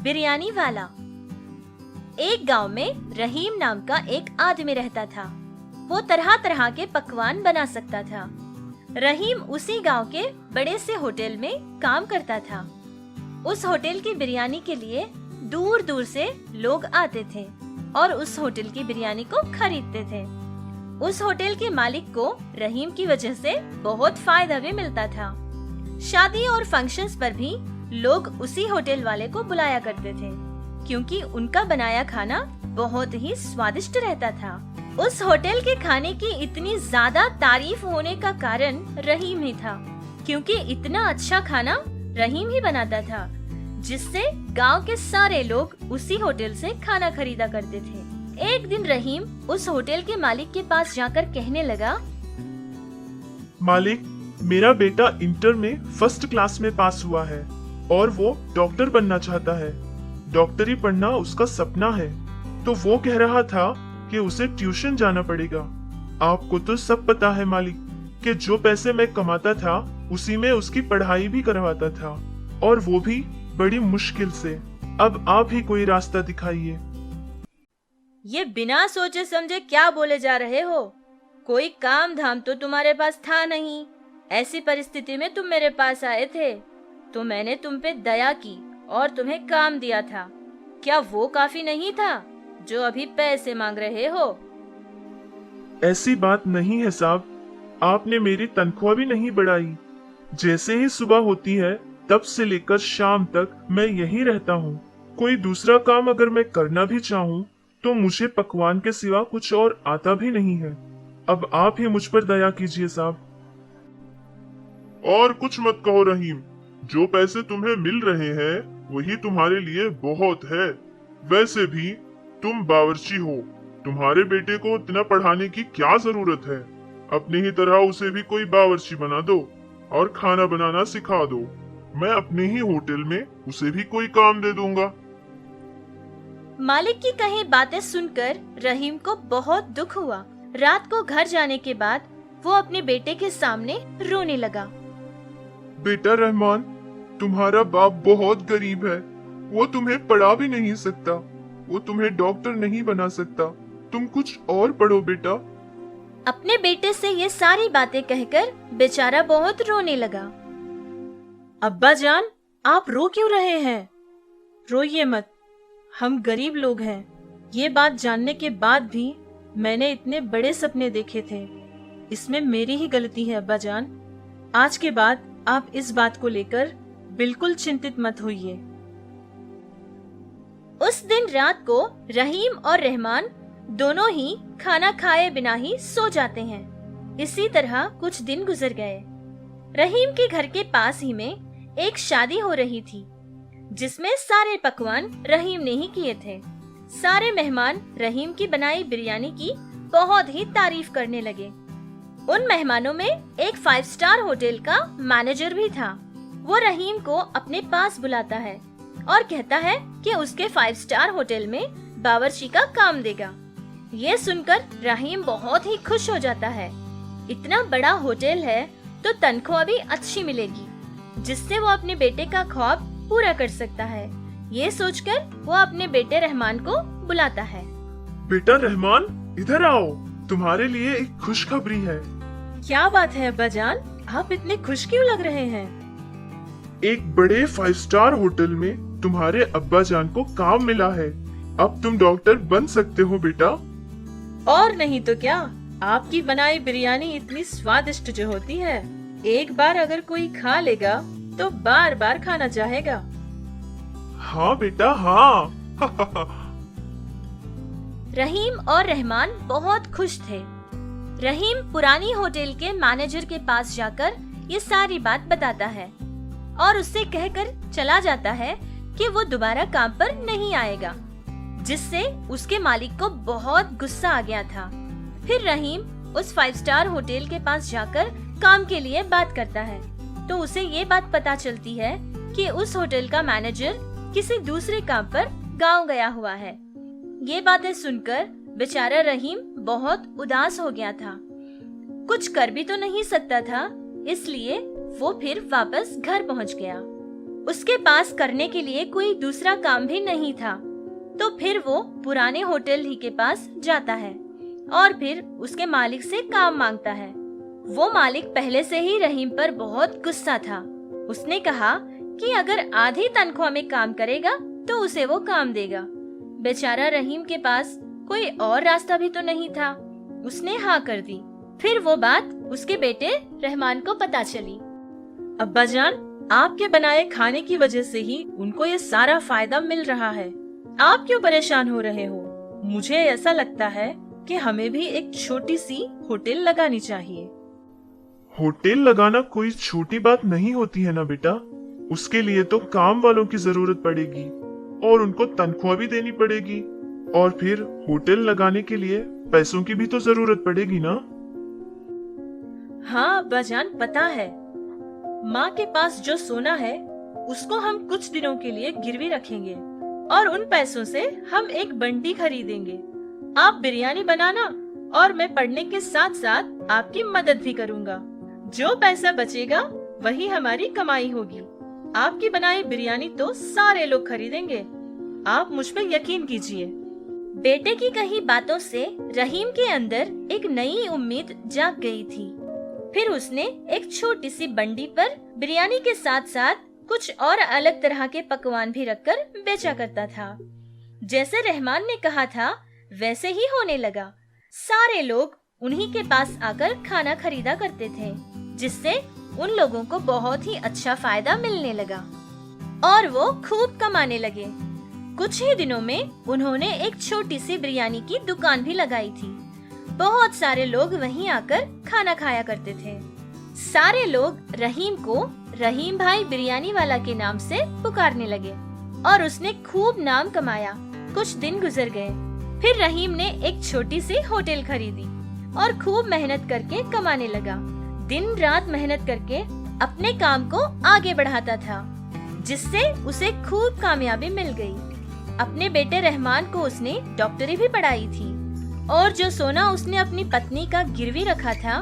बिरयानी वाला। एक गांव में रहीम नाम का एक आदमी रहता था। वो तरह तरह के पकवान बना सकता था। रहीम उसी गांव के बड़े से होटल में काम करता था। उस होटल की बिरयानी के लिए दूर दूर से लोग आते थे और उस होटल की बिरयानी को खरीदते थे। उस होटल के मालिक को रहीम की वजह से बहुत फायदा भी मिलता था। शादी और फंक्शंस पर भी लोग उसी होटल वाले को बुलाया करते थे, क्योंकि उनका बनाया खाना बहुत ही स्वादिष्ट रहता था। उस होटल के खाने की इतनी ज्यादा तारीफ होने का कारण रहीम ही था, क्योंकि इतना अच्छा खाना रहीम ही बनाता था, जिससे गांव के सारे लोग उसी होटल से खाना खरीदा करते थे। एक दिन रहीम उस होटल के मालिक के पास जाकर कहने लगा, मालिक, मेरा बेटा इंटर में फर्स्ट क्लास में पास हुआ है और वो डॉक्टर बनना चाहता है। डॉक्टरी पढ़ना उसका सपना है। तो वो कह रहा था कि उसे ट्यूशन जाना पड़ेगा। आपको तो सब पता है मालिक कि जो पैसे मैं कमाता था उसी में उसकी पढ़ाई भी करवाता था, और वो भी बड़ी मुश्किल से। अब आप ही कोई रास्ता दिखाइए। ये बिना सोचे समझे क्या बोले जा रहे हो? कोई काम धाम तो तुम्हारे पास था नहीं। ऐसी परिस्थिति में तुम मेरे पास आए थे तो मैंने तुम पे दया की और तुम्हें काम दिया था। क्या वो काफी नहीं था जो अभी पैसे मांग रहे हो? ऐसी बात नहीं है साहब, आपने मेरी तनख्वाह भी नहीं बढ़ाई। जैसे ही सुबह होती है तब से लेकर शाम तक मैं यहीं रहता हूँ। कोई दूसरा काम अगर मैं करना भी चाहूँ तो मुझे पकवान के सिवा कुछ और आता भी नहीं है। अब आप ही मुझ पर दया कीजिए साहब। और कुछ मत कहो रहीम, जो पैसे तुम्हें मिल रहे हैं वही तुम्हारे लिए बहुत है। वैसे भी तुम बावर्ची हो, तुम्हारे बेटे को इतना पढ़ाने की क्या जरूरत है? अपनी ही तरह उसे भी कोई बावर्ची बना दो और खाना बनाना सिखा दो। मैं अपने ही होटल में उसे भी कोई काम दे दूंगा। मालिक की कही बातें सुनकर रहीम को बहुत दुख हुआ। रात को घर जाने के बाद वो अपने बेटे के सामने रोने लगा। बेटा रहमान, तुम्हारा बाप बहुत गरीब है। वो तुम्हें पढ़ा भी नहीं सकता। वो तुम्हें डॉक्टर नहीं बना सकता। तुम कुछ और पढ़ो बेटा। अपने बेटे से ये सारी बातें कहकर बेचारा बहुत रोने लगा। अब्बा जान, आप रो क्यों रहे हैं? रोइए मत, हम गरीब लोग हैं। ये बात जानने के बाद भी मैंने इतने बड़े सपने देखे थे। इसमें मेरी ही गलती है अब्बा जान। आज के बाद आप इस बात को लेकर बिल्कुल चिंतित मत होइए। उस दिन रात को रहीम और रहमान दोनों ही खाना खाए बिना ही सो जाते हैं। इसी तरह कुछ दिन गुजर गए। रहीम के घर के पास ही में एक शादी हो रही थी, जिसमें सारे पकवान रहीम ने ही किए थे। सारे मेहमान रहीम की बनाई बिरयानी की बहुत ही तारीफ करने लगे। उन मेहमानों में एक 5 स्टार होटल का मैनेजर भी था। वो रहीम को अपने पास बुलाता है और कहता है कि उसके 5 स्टार होटल में बावर्ची का काम देगा। ये सुनकर रहीम बहुत ही खुश हो जाता है। इतना बड़ा होटल है तो तनख्वाह भी अच्छी मिलेगी, जिससे वो अपने बेटे का ख्वाब पूरा कर सकता है। ये सोचकर वो अपने बेटे रहमान को बुलाता है। बेटा रहमान, इधर आओ, तुम्हारे लिए एक खुशखबरी है। क्या बात है अब्बा जान, आप इतने खुश क्यों लग रहे हैं? एक बड़े 5 स्टार होटल में तुम्हारे अब्बा जान को काम मिला है। अब तुम डॉक्टर बन सकते हो बेटा। और नहीं तो क्या, आपकी बनाई बिरयानी इतनी स्वादिष्ट जो होती है, एक बार अगर कोई खा लेगा तो बार बार खाना चाहेगा। हाँ बेटा, हाँ। रहीम और रहमान बहुत खुश थे। रहीम पुरानी होटल के मैनेजर के पास जाकर ये सारी बात बताता है और उससे कहकर चला जाता है कि वो दोबारा काम पर नहीं आएगा, जिससे उसके मालिक को बहुत गुस्सा आ गया था। फिर रहीम उस 5 स्टार होटल के पास जाकर काम के लिए बात करता है, तो उसे ये बात पता चलती है कि उस होटल का मैनेजर किसी दूसरे काम पर गांव गया हुआ है। ये बातें सुनकर बेचारा रहीम बहुत उदास हो गया था। कुछ कर भी तो नहीं सकता था, इसलिए वो फिर वापस घर पहुंच गया। उसके पास करने के लिए कोई दूसरा काम भी नहीं था। तो फिर वो पुराने होटल ही के पास जाता है और फिर उसके मालिक से काम मांगता है। वो मालिक पहले से ही रहीम पर बहुत गुस्सा था। उसने कहा कि अगर आधी तनख्वाह में काम करेगा तो उसे वो काम देगा। बेचारा रहीम के पास कोई और रास्ता भी तो नहीं था। उसने हाँ कर दी। फिर वो बात उसके बेटे रहमान को पता चली। अब्बा जान, आपके बनाए खाने की वजह से ही उनको ये सारा फायदा मिल रहा है। आप क्यों परेशान हो रहे हो? मुझे ऐसा लगता है कि हमें भी एक छोटी सी होटल लगानी चाहिए। होटल लगाना कोई छोटी बात नहीं होती है ना बेटा। उसके लिए तो काम वालों की जरूरत पड़ेगी और उनको तनख्वाह भी देनी पड़ेगी, और फिर होटल लगाने के लिए पैसों की भी तो जरूरत पड़ेगी ना। हाँ अब्बा जान, पता है। माँ के पास जो सोना है उसको हम कुछ दिनों के लिए गिरवी रखेंगे और उन पैसों से हम एक बंटी खरीदेंगे। आप बिरयानी बनाना और मैं पढ़ने के साथ साथ आपकी मदद भी करूँगा। जो पैसा बचेगा वही हमारी कमाई होगी। आपकी बनाई बिरयानी तो सारे लोग खरीदेंगे। आप मुझ पे यकीन कीजिए। बेटे की कही बातों से रहीम के अंदर एक नई उम्मीद जाग गई थी। फिर उसने एक छोटी सी बंडी पर बिरयानी के साथ साथ कुछ और अलग तरह के पकवान भी रखकर बेचा करता था। जैसे रहमान ने कहा था वैसे ही होने लगा। सारे लोग उन्हीं के पास आकर खाना खरीदा करते थे, जिससे उन लोगों को बहुत ही अच्छा फायदा मिलने लगा और वो खूब कमाने लगे। कुछ ही दिनों में उन्होंने एक छोटी सी बिरयानी की दुकान भी लगाई थी। बहुत सारे लोग वहीं आकर खाना खाया करते थे। सारे लोग रहीम को रहीम भाई बिरयानी वाला के नाम से पुकारने लगे और उसने खूब नाम कमाया। कुछ दिन गुजर गए। फिर रहीम ने एक छोटी सी होटल खरीदी और खूब मेहनत करके कमाने लगा। दिन रात मेहनत करके अपने काम को आगे बढ़ाता था, जिससे उसे खूब कामयाबी मिल गई। अपने बेटे रहमान को उसने डॉक्टरी भी पढ़ाई थी और जो सोना उसने अपनी पत्नी का गिरवी रखा था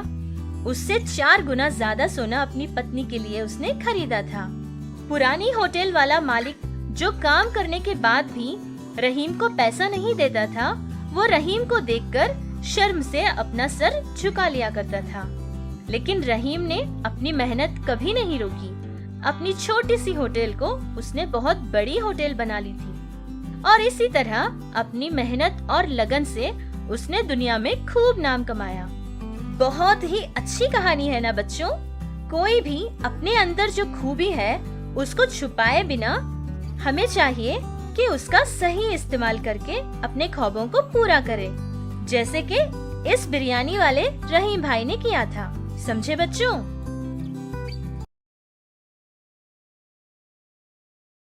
उससे 4 गुना ज्यादा सोना अपनी पत्नी के लिए उसने खरीदा था। पुरानी होटल वाला मालिक जो काम करने के बाद भी रहीम को पैसा नहीं देता था, वो रहीम को देखकर शर्म से अपना सर झुका लिया करता था। लेकिन रहीम ने अपनी मेहनत कभी नहीं रोकी। अपनी छोटी सी होटल को उसने बहुत बड़ी होटल बना ली थी और इसी तरह अपनी मेहनत और लगन से उसने दुनिया में खूब नाम कमाया। बहुत ही अच्छी कहानी है ना बच्चों। कोई भी अपने अंदर जो खूबी है उसको छुपाए बिना हमें चाहिए कि उसका सही इस्तेमाल करके अपने ख्वाबों को पूरा करे, जैसे कि इस बिरयानी वाले रहीम भाई ने किया था। समझे बच्चों?